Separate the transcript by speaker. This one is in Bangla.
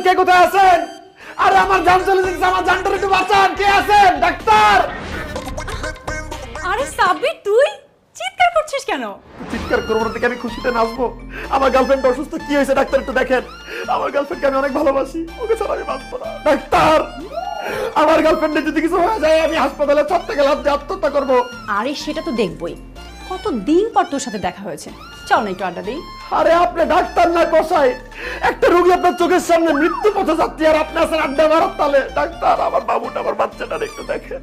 Speaker 1: কে কোথায় আছেন? আরে আমার জান চলে যাচ্ছে, আমার জানটার একটু বাঁচান। কে আছেন? ডাক্তার!
Speaker 2: আরে সাব্বির, তুই চিৎকার করছিস কেন?
Speaker 1: চিৎকার করবো না থেকে আমি খুশিতে নাচবো? আমার গার্লফ্রেন্ড অসুস্থ, কি হয়েছে ডাক্তার একটু দেখেন। আমার গার্লফ্রেন্ডকে আমি অনেক ভালোবাসি, ওকে ছাড়া আমি বাঁচবো না। ডাক্তার, আমার গার্লফ্রেন্ডের যদি কিছু হয়ে যায় আমি হাসপাতালে ছাড়তে গেলাম যে আত্মহত্যা করবো।
Speaker 2: আরে সেটা তো দেখবই, কতদিন পর তোর সাথে দেখা হয়েছে, চল না একটু আড্ডা দিই।
Speaker 1: আরে আপনি ডাক্তার না কসাই, একটা রোগী আপনার চোখের সামনে মৃত্যু পথে যাচ্ছে আর আপনি আছেন আড্ডা মারার তালে। ডাক্তার, আমার বাবুটা, আমার বাচ্চাটা একটু দেখেন।